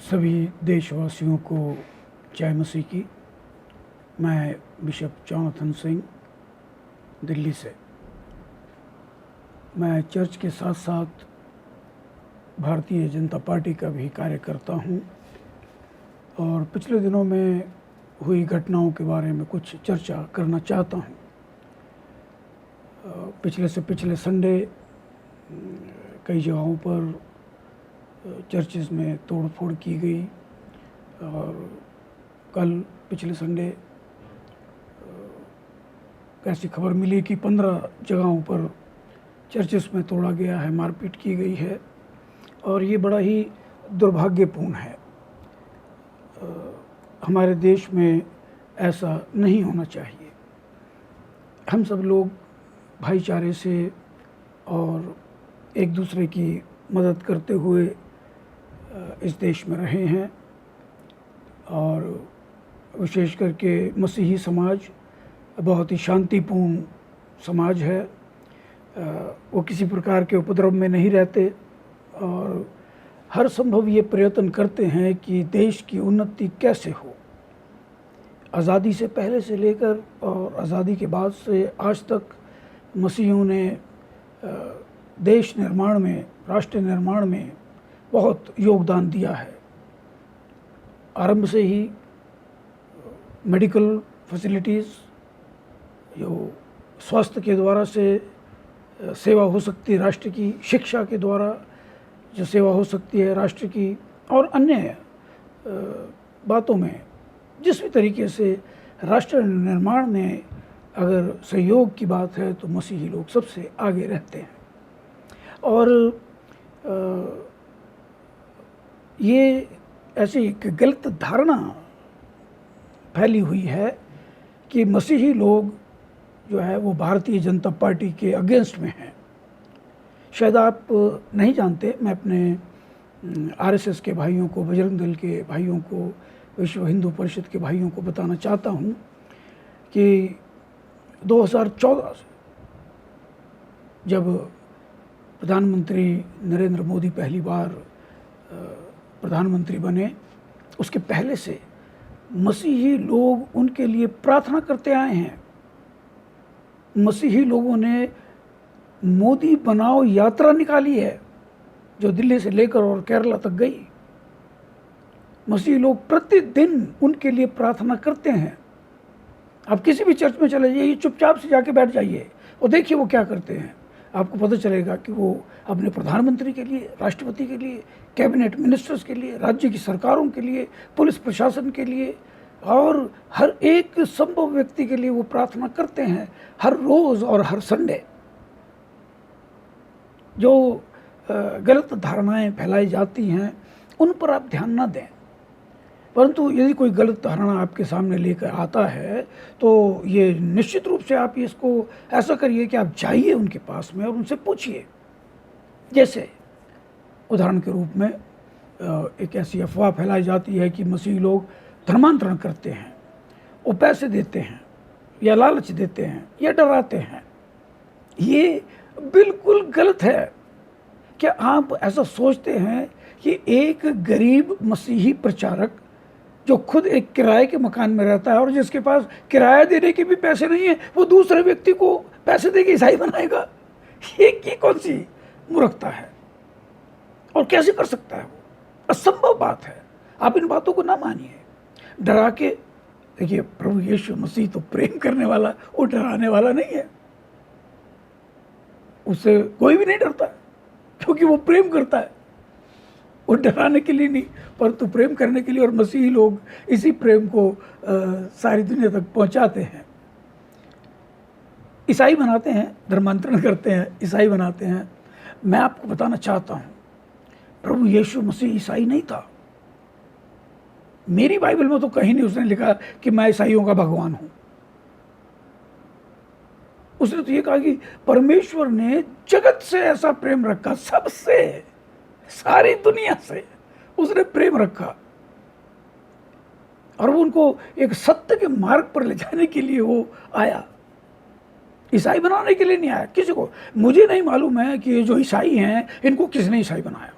सभी देशवासियों को जय मसीह की। मैं बिशप जॉनथन सिंह दिल्ली से। मैं चर्च के साथ साथ भारतीय जनता पार्टी का भी कार्य करता हूँ और पिछले दिनों में हुई घटनाओं के बारे में कुछ चर्चा करना चाहता हूँ। पिछले संडे कई जगहों पर चर्चेस में तोड़ फोड़ की गई और पिछले संडे ऐसी खबर मिली कि 15 जगहों पर चर्चेस में तोड़ा गया है, मारपीट की गई है और ये बड़ा ही दुर्भाग्यपूर्ण है। हमारे देश में ऐसा नहीं होना चाहिए। हम सब लोग भाईचारे से और एक दूसरे की मदद करते हुए इस देश में रहे हैं और विशेष करके मसीही समाज बहुत ही शांतिपूर्ण समाज है। वो किसी प्रकार के उपद्रव में नहीं रहते और हर संभव ये प्रयत्न करते हैं कि देश की उन्नति कैसे हो। आज़ादी से पहले से लेकर और आज़ादी के बाद से आज तक मसीहियों ने देश निर्माण में, राष्ट्र निर्माण में बहुत योगदान दिया है। आरंभ से ही मेडिकल फैसिलिटीज़, जो स्वास्थ्य के द्वारा से सेवा हो सकती है राष्ट्र की, शिक्षा के द्वारा जो सेवा हो सकती है राष्ट्र की, और अन्य बातों में जिस भी तरीके से राष्ट्र निर्माण में अगर सहयोग की बात है तो मसीही लोग सबसे आगे रहते हैं। और ये ऐसी एक गलत धारणा फैली हुई है कि मसीही लोग जो है वो भारतीय जनता पार्टी के अगेंस्ट में हैं। शायद आप नहीं जानते, मैं अपने आरएसएस के भाइयों को, बजरंग दल के भाइयों को, विश्व हिंदू परिषद के भाइयों को बताना चाहता हूँ कि 2014 से जब प्रधानमंत्री नरेंद्र मोदी पहली बार प्रधानमंत्री बने, उसके पहले से मसीही लोग उनके लिए प्रार्थना करते आए हैं। मसीही लोगों ने मोदी बनाओ यात्रा निकाली है जो दिल्ली से लेकर और केरला तक गई। मसीही लोग प्रतिदिन उनके लिए प्रार्थना करते हैं। आप किसी भी चर्च में चले जाइए, चुपचाप से जाके बैठ जाइए और देखिए वो क्या करते हैं। आपको पता चलेगा कि वो अपने प्रधानमंत्री के लिए, राष्ट्रपति के लिए, कैबिनेट मिनिस्टर्स के लिए, राज्य की सरकारों के लिए, पुलिस प्रशासन के लिए और हर एक संभव व्यक्ति के लिए वो प्रार्थना करते हैं हर रोज़ और हर संडे। जो गलत धारणाएं फैलाई जाती हैं उन पर आप ध्यान ना दें, परंतु यदि कोई गलत धारणा आपके सामने लेकर आता है तो ये निश्चित रूप से आप इसको ऐसा करिए कि आप जाइए उनके पास में और उनसे पूछिए। जैसे उदाहरण के रूप में एक ऐसी अफवाह फैलाई जाती है कि मसीही लोग धर्मांतरण करते हैं, वो पैसे देते हैं या लालच देते हैं या डराते हैं। ये बिल्कुल गलत है। क्या आप ऐसा सोचते हैं कि एक गरीब मसीही प्रचारक जो खुद एक किराए के मकान में रहता है और जिसके पास किराया देने के भी पैसे नहीं है, वो दूसरे व्यक्ति को पैसे देके ईसाई बनाएगा? ये कौन सी मूर्खता है और कैसे कर सकता है? वो असंभव बात है। आप इन बातों को ना मानिए, डरा के। देखिए, प्रभु यीशु मसीह तो प्रेम करने वाला, वो डराने वाला नहीं है। उससे कोई भी नहीं डरता क्योंकि वो प्रेम करता है। वो डराने के लिए नहीं परंतु प्रेम करने के लिए, और मसीही लोग इसी प्रेम को सारी दुनिया तक पहुंचाते हैं। ईसाई बनाते हैं, धर्मांतरण करते हैं, ईसाई बनाते हैं। मैं आपको बताना चाहता हूं, प्रभु यीशु मसीह ईसाई नहीं था। मेरी बाइबल में तो कहीं नहीं उसने लिखा कि मैं ईसाइयों का भगवान हूं। उसने तो ये कहा कि परमेश्वर ने जगत से ऐसा प्रेम रखा, सबसे, सारी दुनिया से उसने प्रेम रखा और वो उनको एक सत्य के मार्ग पर ले जाने के लिए वो आया। ईसाई बनाने के लिए नहीं आया किसी को। मुझे नहीं मालूम है कि ये जो ईसाई हैं इनको किसने ईसाई बनाया।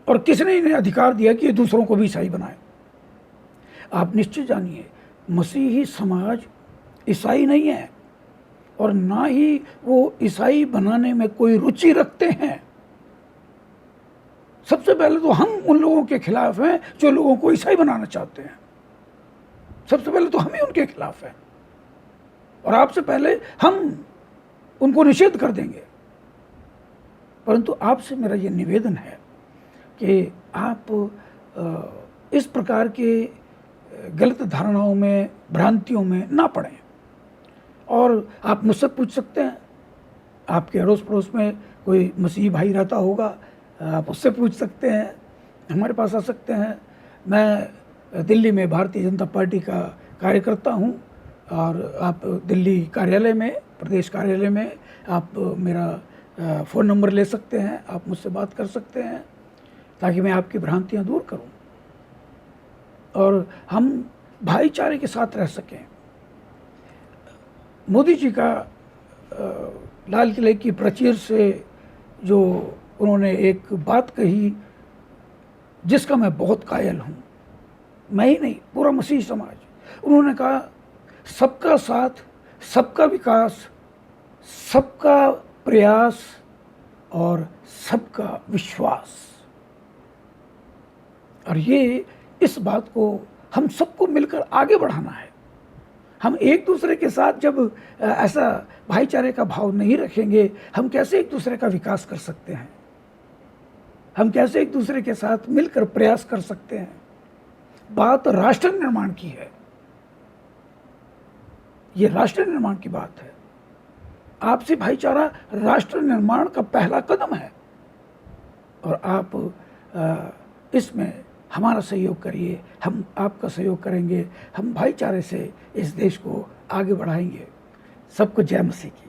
और किसने इन्हें अधिकार दिया कि ये दूसरों को भी ईसाई बनाए? आप निश्चित जानिए, मसीही समाज ईसाई नहीं है और ना ही वो ईसाई बनाने में कोई रुचि रखते हैं। सबसे पहले तो हम उन लोगों के खिलाफ हैं जो लोगों को ईसाई बनाना चाहते हैं। सबसे पहले तो हम ही उनके खिलाफ हैं और आपसे पहले हम उनको निषेध कर देंगे। परंतु आपसे मेरा ये निवेदन है कि आप इस प्रकार के गलत धारणाओं में, भ्रांतियों में ना पड़ें। और आप मुझसे पूछ सकते हैं, आपके अड़ोस पड़ोस में कोई मसीही भाई रहता होगा, आप उससे पूछ सकते हैं, हमारे पास आ सकते हैं। मैं दिल्ली में भारतीय जनता पार्टी का कार्यकर्ता हूँ और आप दिल्ली कार्यालय में, प्रदेश कार्यालय में आप मेरा फ़ोन नंबर ले सकते हैं, आप मुझसे बात कर सकते हैं ताकि मैं आपकी भ्रांतियाँ दूर करूँ और हम भाईचारे के साथ रह सकें। मोदी जी का लाल किले की प्राचीर से जो उन्होंने एक बात कही जिसका मैं बहुत कायल हूँ, मैं ही नहीं पूरा मसीही समाज। उन्होंने कहा सबका साथ, सबका विकास, सबका प्रयास और सबका विश्वास। और ये इस बात को हम सबको मिलकर आगे बढ़ाना है। हम एक दूसरे के साथ जब ऐसा भाईचारे का भाव नहीं रखेंगे, हम कैसे एक दूसरे का विकास कर सकते हैं? हम कैसे एक दूसरे के साथ मिलकर प्रयास कर सकते हैं? बात राष्ट्र निर्माण की है, ये राष्ट्र निर्माण की बात है। आपसी भाईचारा राष्ट्र निर्माण का पहला कदम है और आप इसमें हमारा सहयोग करिए, हम आपका सहयोग करेंगे, हम भाईचारे से इस देश को आगे बढ़ाएंगे। सबको जय मसीह की।